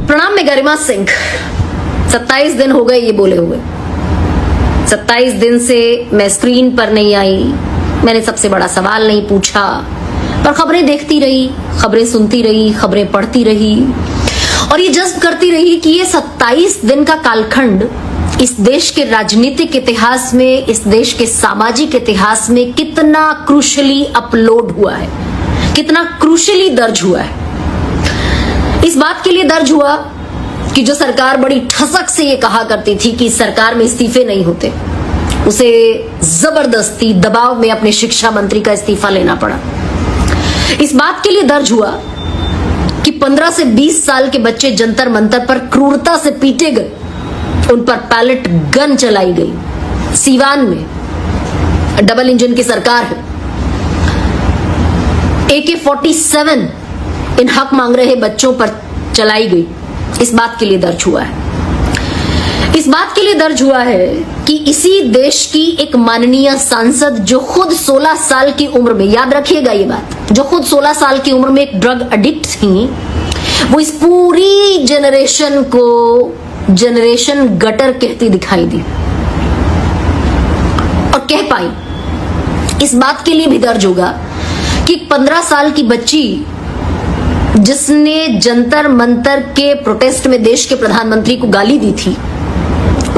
प्रणाम, मैं गरिमा सिंह। 27 दिन हो गए ये बोले हुए। 27 दिन से मैं स्क्रीन पर नहीं आई, मैंने सबसे बड़ा सवाल नहीं पूछा, पर खबरें देखती रही, खबरें सुनती रही, खबरें पढ़ती रही और ये जज्ब करती रही कि ये 27 दिन का कालखंड इस देश के राजनीतिक इतिहास में, इस देश के सामाजिक इतिहास में कितना क्रूशली अपलोड हुआ है, कितना क्रूशली दर्ज हुआ है। इस बात के लिए दर्ज हुआ कि जो सरकार बड़ी ठसक से ये कहा करती थी कि सरकार में इस्तीफे नहीं होते, उसे जबरदस्ती दबाव में अपने शिक्षा मंत्री का इस्तीफा लेना पड़ा। इस बात के लिए दर्ज हुआ कि 15 से 20 साल के बच्चे जंतर मंतर पर क्रूरता से पीटे गए, उन पर पैलेट गन चलाई गई। सीवान में डबल इंजन की सरकार है, AK-47 इन हक मांग रहे बच्चों पर चलाई गई। इस बात के लिए दर्ज हुआ है। इस बात के लिए दर्ज हुआ है कि इसी देश की एक माननीय सांसद जो खुद 16 साल की उम्र में, याद रखिएगा ये बात, जो खुद 16 साल की उम्र में एक ड्रग एडिक्ट थी, वो इस पूरी जनरेशन को जनरेशन गटर कहती दिखाई दी और कह पाई। इस बात के लिए भी दर्ज होगा कि 15 साल की बच्ची जिसने जंतर मंतर के प्रोटेस्ट में देश के प्रधानमंत्री को गाली दी थी,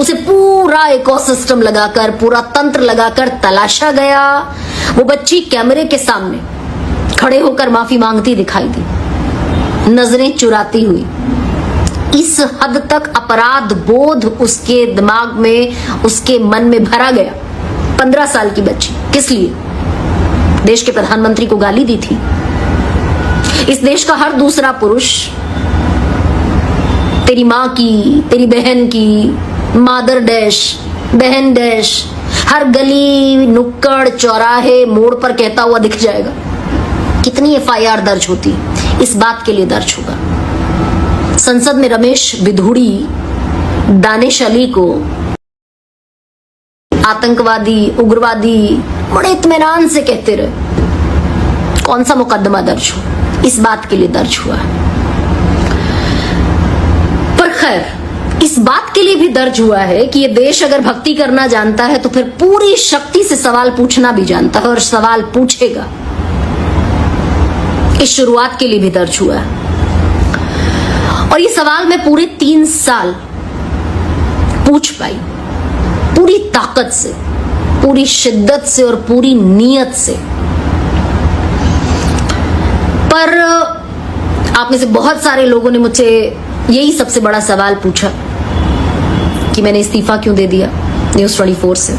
उसे पूरा इकोसिस्टम लगाकर, पूरा तंत्र लगाकर तलाशा गया। वो बच्ची कैमरे के सामने खड़े होकर माफी मांगती दिखाई दी, नजरें चुराती हुई। इस हद तक अपराध बोध उसके दिमाग में, उसके मन में भरा गया। 15 साल की बच्ची किस लिए? देश के प्रधानमंत्री को गाली दी थी। इस देश का हर दूसरा पुरुष तेरी मां की, तेरी बहन की, मादर डैश, बहन डैश, हर गली नुक्कड़ चौराहे मोड़ पर कहता हुआ दिख जाएगा। कितनी FIR दर्ज होती, इस बात के लिए दर्ज होगा। संसद में रमेश विधुड़ी दानिश अली को आतंकवादी, उग्रवादी बड़े इत्मीनान से कहते रहे। कौन सा मुकदमा दर्ज हो, इस बात के लिए दर्ज हुआ है। पर खैर, इस बात के लिए भी दर्ज हुआ है कि ये देश अगर भक्ति करना जानता है तो फिर पूरी शक्ति से सवाल पूछना भी जानता है और सवाल पूछेगा। इस शुरुआत के लिए भी दर्ज हुआ है और ये सवाल मैं पूरे 3 साल पूछ पाई, पूरी ताकत से, पूरी शिद्दत से और पूरी नीयत से। पर आप में से बहुत सारे लोगों ने मुझसे यही सबसे बड़ा सवाल पूछा कि मैंने इस्तीफा क्यों दे दिया न्यूज़ 24 से।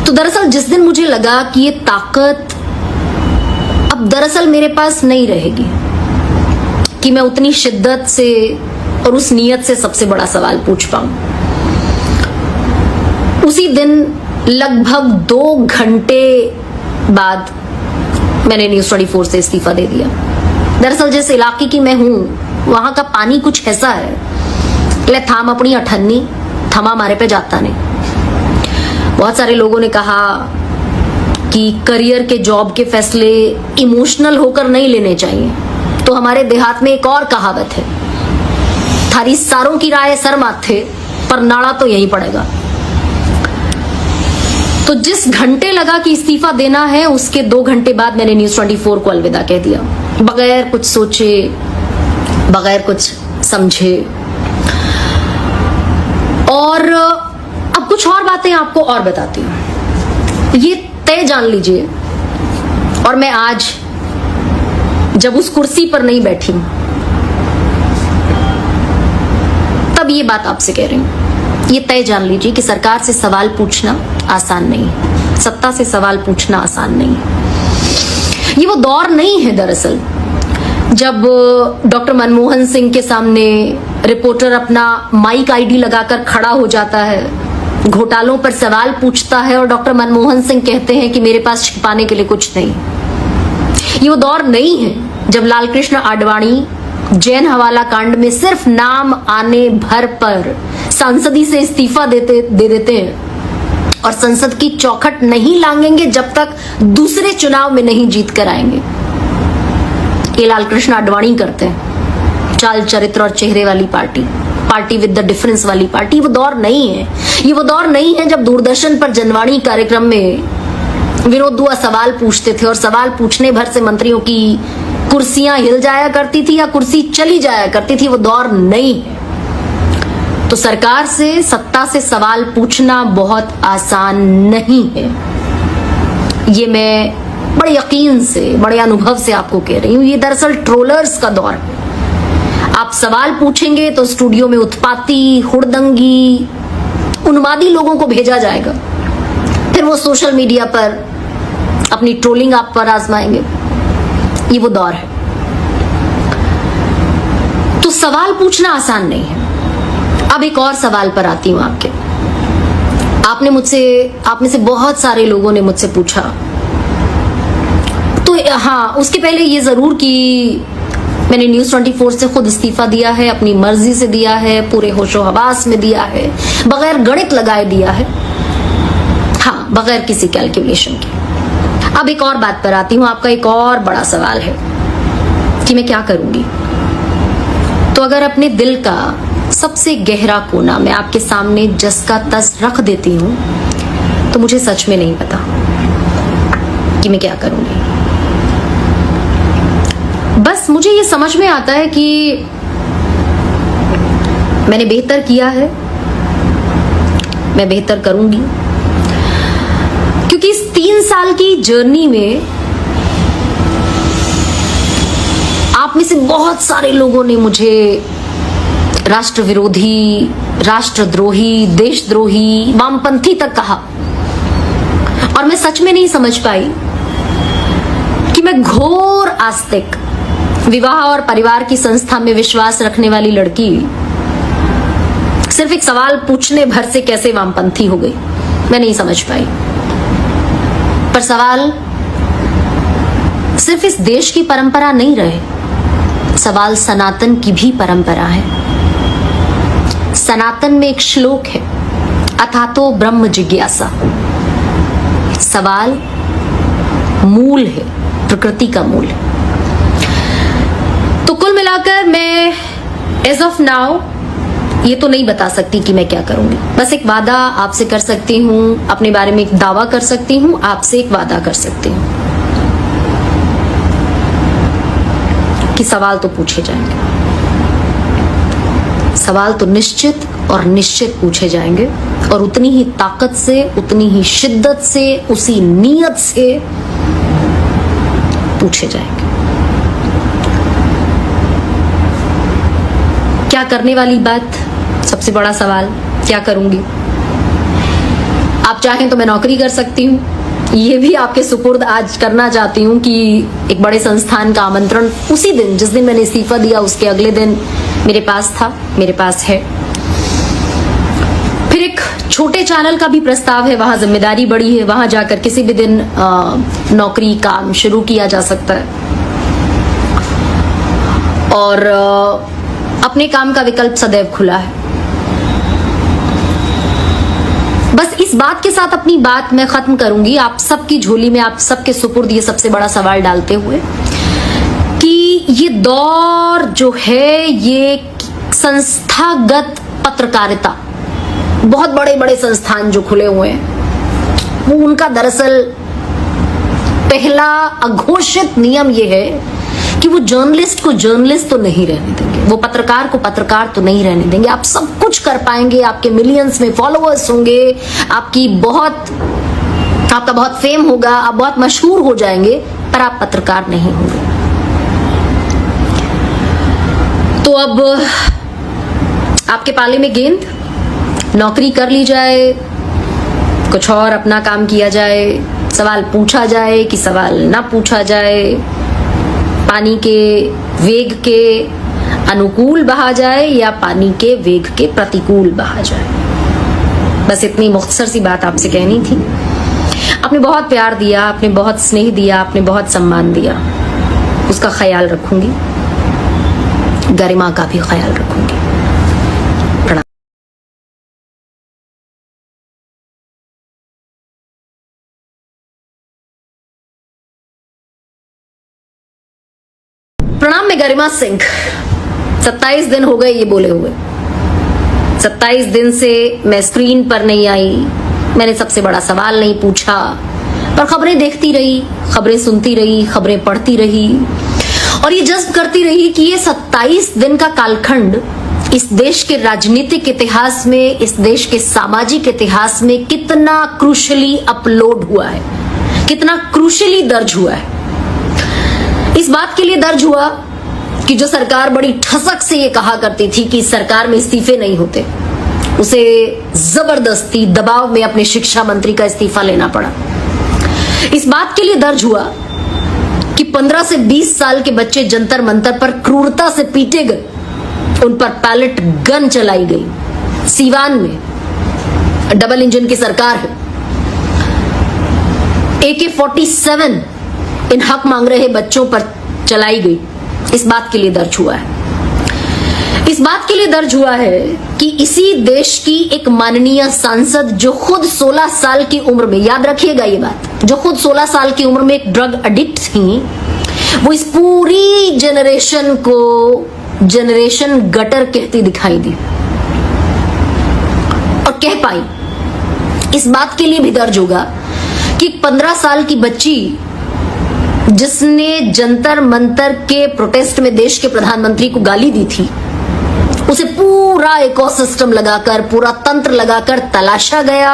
तो दरअसल जिस दिन मुझे लगा कि ये ताकत अब दरअसल मेरे पास नहीं रहेगी कि मैं उतनी शिद्दत से और उस नीयत से सबसे बड़ा सवाल पूछ पाऊं, उसी दिन लगभग 2 घंटे बाद मैंने न्यूज़ 24 से इस्तीफा दे दिया। दरअसल जिस इलाके की मैं हूं, वहां का पानी कुछ ऐसा है, ले थाम अपनी अठन्नी, थमा मारे पे जाता नहीं। बहुत सारे लोगों ने कहा कि करियर के, जॉब के फैसले इमोशनल होकर नहीं लेने चाहिए। तो हमारे देहात में एक और कहावत है, थारी सारों की राय सर माथे, पर नाड़ा तो यही पड़ेगा। तो जिस घंटे लगा कि इस्तीफा देना है, उसके 2 घंटे बाद मैंने न्यूज़ 24 को अलविदा कह दिया, बगैर कुछ सोचे, बगैर कुछ समझे। और अब कुछ और बातें आपको और बताती हूं। ये तय जान लीजिए, और मैं आज जब उस कुर्सी पर नहीं बैठी तब ये बात आपसे कह रही हूं। ये तय जान लीजिए कि सरकार से सवाल पूछना आसान नहीं, सत्ता से सवाल पूछना आसान नहीं। ये वो दौर नहीं है दरअसल जब डॉक्टर मनमोहन सिंह के सामने रिपोर्टर अपना माइक आईडी लगाकर खड़ा हो जाता है, घोटालों पर सवाल पूछता है और डॉक्टर मनमोहन सिंह कहते हैं कि मेरे पास छिपाने के लिए कुछ नहीं। ये वो दौर नहीं है जब लालकृष्ण आडवाणी जैन हवाला कांड में सिर्फ नाम आने भर पर सांसदी से इस्तीफा दे देते हैं और संसद की चौखट नहीं लांघेंगे जब तक दूसरे चुनाव में नहीं जीत कर आएंगे। ये लालकृष्ण आडवाणी करते हैं। चाल चरित्र और चेहरे वाली party, party with the difference वाली पार्टी। वो दौर नहीं है, ये वो दौर नहीं है जब दूरदर्शन पर जनवाणी कार्यक्रम में विनोद दुआ सवाल पूछते थे और सवाल पूछने भर से मंत्रियों की कुर्सियां हिल जाया करती थी या कुर्सी चली जाया करती थी। वो दौर नहीं है। तो सरकार से, सत्ता से सवाल पूछना बहुत आसान नहीं है। ये मैं बड़े यकीन से, बड़े अनुभव से आपको कह रही हूं। ये दरअसल ट्रोलर्स का दौर है। आप सवाल पूछेंगे तो स्टूडियो में उत्पाती, हुड़दंगी, उन्मादी लोगों को भेजा जाएगा। फिर वो सोशल मीडिया पर अपनी ट्रोलिंग आप पर आजमाएंगे। ये वो दौर है। तो सवाल पूछना आसान नहीं है। अब एक और सवाल पर आती हूं आपके। आप में से बहुत सारे लोगों ने मुझसे पूछा, तो हाँ, उसके पहले ये जरूर कि मैंने न्यूज 24 से खुद इस्तीफा दिया है, अपनी मर्जी से दिया है, पूरे होशो हवास में दिया है, बगैर गणित लगाए दिया है, हाँ, बगैर किसी कैलकुलेशन के। अब एक और बात पर आती हूं। आपका एक और बड़ा सवाल है कि मैं क्या करूंगी। तो अगर अपने दिल का सबसे गहरा कोना मैं आपके सामने जस का तस रख देती हूं, तो मुझे सच में नहीं पता कि मैं क्या करूंगी। बस मुझे ये समझ में आता है कि मैंने बेहतर किया है, मैं बेहतर करूंगी, क्योंकि इस 3 साल की जर्नी में आप में से बहुत सारे लोगों ने मुझे राष्ट्र विरोधी, राष्ट्रद्रोही, देशद्रोही, वामपंथी तक कहा, और मैं सच में नहीं समझ पाई कि मैं घोर आस्तिक, विवाह और परिवार की संस्था में विश्वास रखने वाली लड़की सिर्फ एक सवाल पूछने भर से कैसे वामपंथी हो गई। मैं नहीं समझ पाई। पर सवाल सिर्फ इस देश की परंपरा नहीं रहे, सवाल सनातन की भी परंपरा है। सनातन में एक श्लोक है, अथातो ब्रह्म जिज्ञासा। सवाल मूल है, प्रकृति का मूल है। तो कुल मिलाकर मैं एज ऑफ नाउ ये तो नहीं बता सकती कि मैं क्या करूंगी। बस एक वादा आपसे कर सकती हूं, अपने बारे में एक दावा कर सकती हूं, आपसे एक वादा कर सकती हूं कि सवाल तो पूछे जाएंगे। सवाल तो निश्चित और निश्चित पूछे जाएंगे, और उतनी ही ताकत से, उतनी ही शिद्दत से, उसी नीयत से पूछे जाएंगे। क्या करने वाली बात, सबसे बड़ा सवाल, क्या करूंगी। आप चाहें तो मैं नौकरी कर सकती हूँ, ये भी आपके सुपुर्द आज करना चाहती हूँ कि एक बड़े संस्थान का आमंत्रण उसी दिन, जिस दिन मैंने इस्तीफा दिया, उसके अगले दिन मेरे पास था, मेरे पास है। फिर एक छोटे चैनल का भी प्रस्ताव है, वहां जिम्मेदारी बड़ी है, वहां जाकर किसी भी दिन नौकरी, काम शुरू किया जा सकता है, और अपने काम का विकल्प सदैव खुला है। बस इस बात के साथ अपनी बात मैं खत्म करूंगी, आप सबकी झोली में, आप सबके सुपुर्द ये सबसे बड़ा सवाल डालते हुए कि ये दौर जो है, ये संस्थागत पत्रकारिता, बहुत बड़े बड़े संस्थान जो खुले हुए हैं, वो उनका दरअसल पहला अघोषित नियम ये है कि वो जर्नलिस्ट को जर्नलिस्ट तो नहीं रहने देंगे, वो पत्रकार को पत्रकार तो नहीं रहने देंगे। आप सब कुछ कर पाएंगे, आपके मिलियंस में फॉलोअर्स होंगे, आपका बहुत फेम होगा, आप बहुत मशहूर हो जाएंगे, पर आप पत्रकार नहीं होंगे। तो अब आपके पाले में गेंद, नौकरी कर ली जाए, कुछ और अपना काम किया जाए, सवाल पूछा जाए कि सवाल ना पूछा जाए, पानी के वेग के अनुकूल बहा जाए या पानी के वेग के प्रतिकूल बहा जाए। बस इतनी मुख्तसर सी बात आपसे कहनी थी। आपने बहुत प्यार दिया, आपने बहुत स्नेह दिया, आपने बहुत सम्मान दिया, उसका ख्याल रखूंगी, गरिमा का भी ख्याल रखूंगी। प्रणाम। प्रणाम, मैं गरिमा सिंह। 27 दिन हो गए ये बोले हुए। 27 दिन से मैं स्क्रीन पर नहीं आई, मैंने सबसे बड़ा सवाल नहीं पूछा, पर खबरें देखती रही, खबरें सुनती रही, खबरें पढ़ती रही और ये जज्ब करती रही कि ये 27 दिन का कालखंड इस देश के राजनीतिक इतिहास में, इस देश के सामाजिक इतिहास में कितना क्रूशली अपलोड हुआ है, कितना क्रूशली दर्ज हुआ है। इस बात के लिए दर्ज हुआ कि जो सरकार बड़ी ठसक से ये कहा करती थी कि सरकार में इस्तीफे नहीं होते, उसे जबरदस्ती दबाव में अपने शिक्षा मंत्री का इस्तीफा लेना पड़ा। इस बात के लिए दर्ज हुआ कि 15 से 20 साल के बच्चे जंतर मंतर पर क्रूरता से पीटे गए, उन पर पैलेट गन चलाई गई। सीवान में डबल इंजन की सरकार है, AK-47 इन हक मांग रहे बच्चों पर चलाई गई। इस बात के लिए दर्ज हुआ है। इस बात के लिए दर्ज हुआ है कि इसी देश की एक माननीय सांसद जो खुद 16 साल की उम्र में, याद रखिएगा ये बात, जो खुद 16 साल की उम्र में एक ड्रग एडिक्ट थी, वो इस पूरी जनरेशन को जनरेशन गटर कहती दिखाई दी और कह पाई। इस बात के लिए भी दर्ज होगा कि 15 साल की बच्ची जिसने जंतर मंतर के प्रोटेस्ट में देश के प्रधानमंत्री को गाली दी थी, उसे पूरा इकोसिस्टम लगाकर, पूरा तंत्र लगाकर तलाशा गया।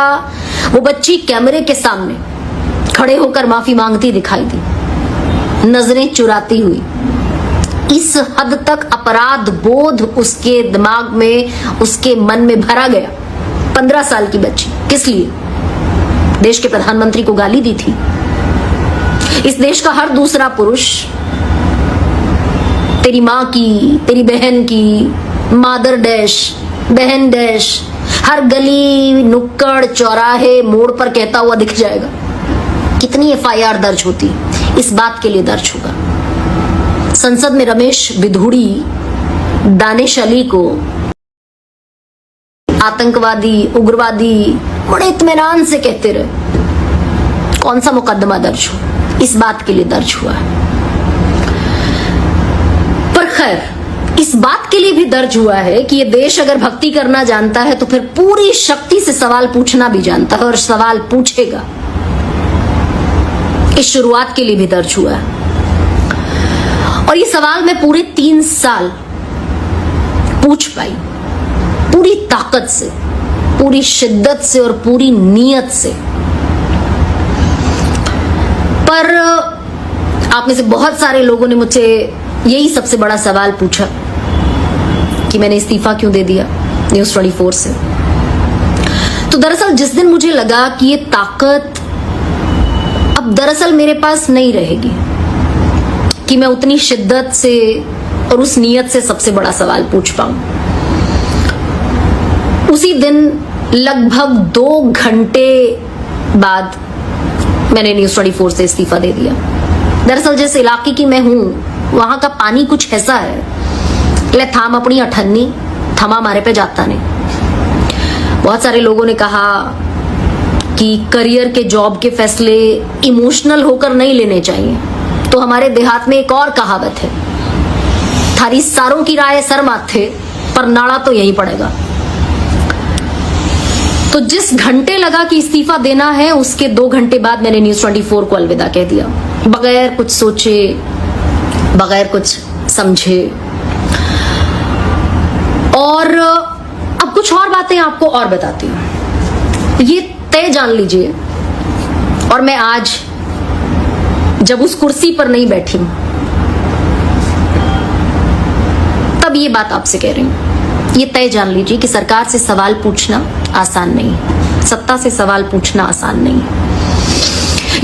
वो बच्ची कैमरे के सामने खड़े होकर माफी मांगती दिखाई दी, नजरें चुराती हुई। इस हद तक अपराध बोध उसके दिमाग में, उसके मन में भरा गया। 15 साल की बच्ची किस लिए? देश के प्रधानमंत्री को गाली दी थी। इस देश का हर दूसरा पुरुष तेरी मां की, तेरी बहन की, मादर डैश, बहन डैश, हर गली नुक्कड़ चौराहे मोड़ पर कहता हुआ दिख जाएगा। कितनी FIR दर्ज होती, इस बात के लिए दर्ज होगा। संसद में रमेश विधुड़ी दानिश अली को आतंकवादी, उग्रवादी बड़े इत्मीनान से कहते रहे, कौन सा मुकदमा दर्ज हो, इस बात के लिए दर्ज हुआ है। पर खैर, इस बात के लिए भी दर्ज हुआ है कि ये देश अगर भक्ति करना जानता है तो फिर पूरी शक्ति से सवाल पूछना भी जानता है और सवाल पूछेगा। इस शुरुआत के लिए भी दर्ज हुआ है और ये सवाल मैं पूरे 3 साल पूछ पाई, पूरी ताकत से, पूरी शिद्दत से और पूरी नीयत से। पर आप में से बहुत सारे लोगों ने मुझसे यही सबसे बड़ा सवाल पूछा कि मैंने इस्तीफा क्यों दे दिया न्यूज़ 24 से। तो दरअसल जिस दिन मुझे लगा कि ये ताकत अब दरअसल मेरे पास नहीं रहेगी कि मैं उतनी शिद्दत से और उस नीयत से सबसे बड़ा सवाल पूछ पाऊं, उसी दिन लगभग 2 घंटे बाद मैंने न्यूज़ 24 से इस्तीफा दे दिया। दरअसल जिस इलाके की मैं हूं, वहां का पानी कुछ ऐसा है, ले थाम अपनी अठन्नी, थमा मारे पे जाता नहीं। बहुत सारे लोगों ने कहा कि करियर के, जॉब के फैसले इमोशनल होकर नहीं लेने चाहिए। तो हमारे देहात में एक और कहावत है, थारी सारों की राय सर माथे, पर नाड़ा तो यही पड़ेगा। तो जिस घंटे लगा कि इस्तीफा देना है, उसके 2 घंटे बाद मैंने न्यूज़ 24 को अलविदा कह दिया, बगैर कुछ सोचे, बगैर कुछ समझे। और अब कुछ और बातें आपको और बताती हूं। ये तय जान लीजिए, और मैं आज जब उस कुर्सी पर नहीं बैठी तब ये बात आपसे कह रही हूं। ये तय जान लीजिए कि सरकार से सवाल पूछना आसान नहीं, सत्ता से सवाल पूछना आसान नहीं।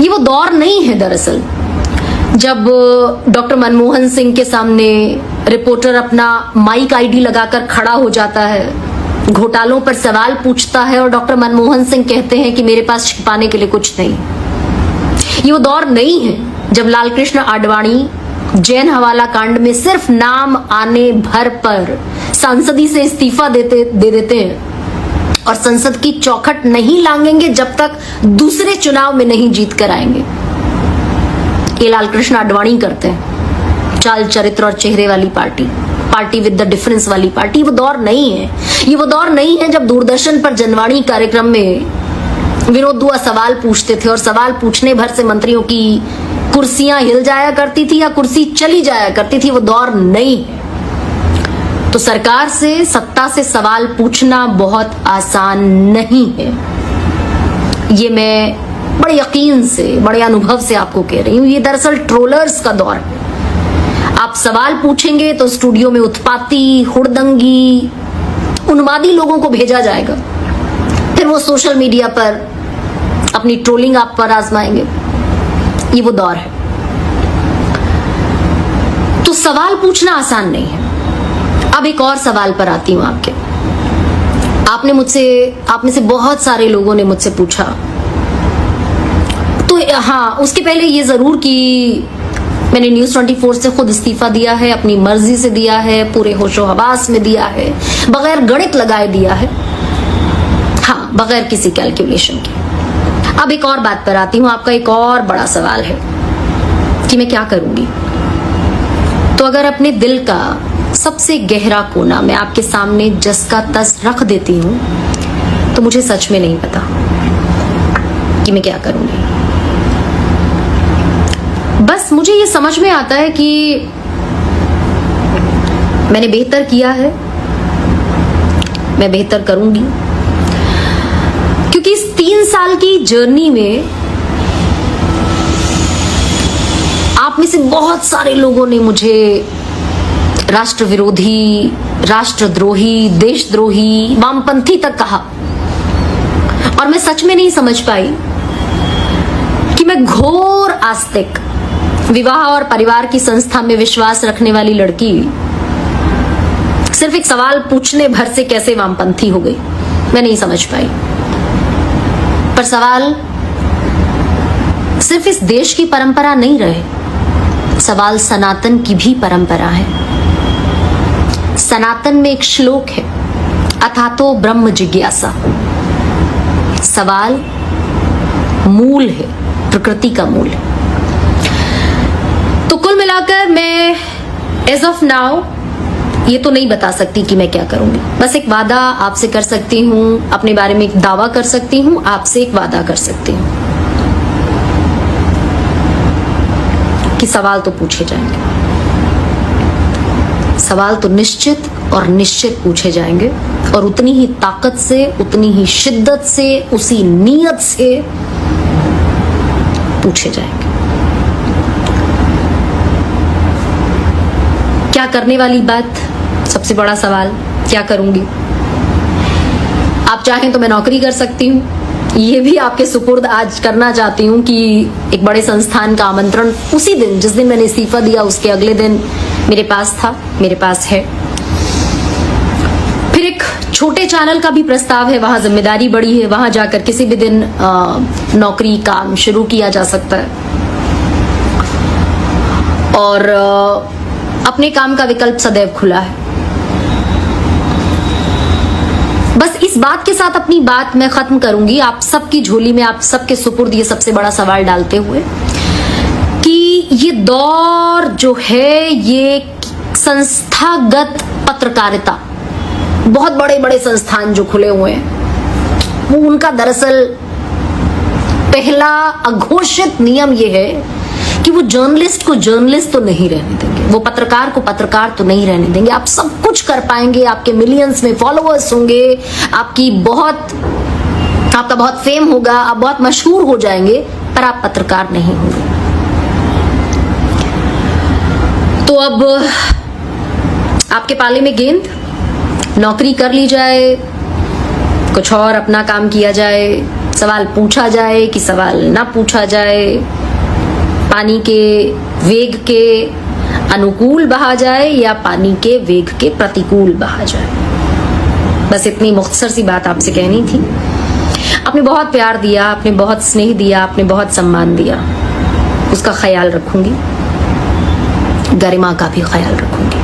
ये वो दौर नहीं है दरअसल जब डॉक्टर मनमोहन सिंह के सामने रिपोर्टर अपना माइक आईडी लगाकर खड़ा हो जाता है, घोटालों पर सवाल पूछता है और डॉक्टर मनमोहन सिंह कहते हैं कि मेरे पास छिपाने के लिए कुछ नहीं। ये वो दौर नहीं है जब लालकृष्ण आडवाणी जैन हवाला कांड में सिर्फ नाम आने भर पर सांसदी से इस्तीफा दे देते हैं और संसद की चौखट नहीं लांघेंगे जब तक दूसरे चुनाव में नहीं जीत कर आएंगे। ये लालकृष्ण आडवाणी करते हैं, चाल चरित्र और चेहरे वाली party, party with the difference वाली पार्टी। वो दौर नहीं है, ये वो दौर नहीं है जब दूरदर्शन पर जनवाणी कार्यक्रम में विनोद दुआ सवाल पूछते थे और सवाल पूछने भर से मंत्रियों की कुर्सियां हिल जाया करती थी या कुर्सी चली जाया करती थी। वो दौर नहीं है। तो सरकार से, सत्ता से सवाल पूछना बहुत आसान नहीं है। ये मैं बड़े यकीन से, बड़े अनुभव से आपको कह रही हूं। ये दरअसल ट्रोलर्स का दौर है। आप सवाल पूछेंगे तो स्टूडियो में उत्पाती, हुड़दंगी, उन्मादी लोगों को भेजा जाएगा। फिर वो सोशल मीडिया पर अपनी ट्रोलिंग आप पर आजमाएंगे। ये वो दौर है। तो सवाल पूछना आसान नहीं है। अब एक और सवाल पर आती हूं आपके। आप में से बहुत सारे लोगों ने मुझसे पूछा, तो हाँ, उसके पहले ये जरूर कि मैंने न्यूज 24 से खुद इस्तीफा दिया है, अपनी मर्जी से दिया है, पूरे होशो हवास में दिया है, बगैर गणित लगाए दिया है, हाँ, बगैर किसी कैलकुलेशन के। अब एक और बात पर आती हूं। आपका एक और बड़ा सवाल है कि मैं क्या करूंगी। तो अगर अपने दिल का सबसे गहरा कोना मैं आपके सामने जस का तस रख देती हूं, तो मुझे सच में नहीं पता कि मैं क्या करूंगी। बस मुझे ये समझ में आता है कि मैंने बेहतर किया है, मैं बेहतर करूंगी, क्योंकि इस 3 साल की जर्नी में आप में से बहुत सारे लोगों ने मुझे राष्ट्र विरोधी, राष्ट्रद्रोही, देशद्रोही, वामपंथी तक कहा, और मैं सच में नहीं समझ पाई कि मैं घोर आस्तिक, विवाह और परिवार की संस्था में विश्वास रखने वाली लड़की सिर्फ एक सवाल पूछने भर से कैसे वामपंथी हो गई। मैं नहीं समझ पाई। पर सवाल सिर्फ इस देश की परंपरा नहीं रहे, सवाल सनातन की भी परंपरा है। सनातन में एक श्लोक है, अथातो ब्रह्म जिज्ञासा। सवाल मूल है, प्रकृति का मूल है। तो कुल मिलाकर मैं एज ऑफ नाउ ये तो नहीं बता सकती कि मैं क्या करूंगी। बस एक वादा आपसे कर सकती हूं, अपने बारे में एक दावा कर सकती हूं, आपसे एक वादा कर सकती हूं कि सवाल तो पूछे जाएंगे। सवाल तो निश्चित और निश्चित पूछे जाएंगे, और उतनी ही ताकत से, उतनी ही शिद्दत से, उसी नीयत से पूछे जाएंगे। क्या करने वाली बात, सबसे बड़ा सवाल, क्या करूंगी। आप चाहें तो मैं नौकरी कर सकती हूँ, ये भी आपके सुपुर्द आज करना चाहती हूँ कि एक बड़े संस्थान का आमंत्रण उसी दिन, जिस दिन मैंने इस्तीफा दिया, उसके अगले दिन मेरे पास था, मेरे पास है। फिर एक छोटे चैनल का भी प्रस्ताव है, वहां जिम्मेदारी बड़ी है, वहां जाकर किसी भी दिन नौकरी, काम शुरू किया जा सकता है, और अपने काम का विकल्प सदैव खुला है। बस इस बात के साथ अपनी बात मैं खत्म करूंगी, आप सबकी झोली में, आप सबके सुपुर्द ये सबसे बड़ा सवाल डालते हुए कि ये दौर जो है, ये संस्थागत पत्रकारिता, बहुत बड़े बड़े संस्थान जो खुले हुए हैं, वो उनका दरअसल पहला अघोषित नियम ये है कि वो जर्नलिस्ट को जर्नलिस्ट तो नहीं रहने देंगे, वो पत्रकार को पत्रकार तो नहीं रहने देंगे। आप सब कुछ कर पाएंगे, आपके मिलियंस में फॉलोअर्स होंगे, आपका बहुत फेम होगा, आप बहुत मशहूर हो जाएंगे, पर आप पत्रकार नहीं होंगे। तो अब आपके पाले में गेंद, नौकरी कर ली जाए, कुछ और अपना काम किया जाए, सवाल पूछा जाए कि सवाल ना पूछा जाए, पानी के वेग के अनुकूल बहा जाए या पानी के वेग के प्रतिकूल बहा जाए। बस इतनी मुख्तसर सी बात आपसे कहनी थी। आपने बहुत प्यार दिया, आपने बहुत स्नेह दिया, आपने बहुत सम्मान दिया, उसका ख्याल रखूंगी, गरिमा का भी ख्याल रखूंगी।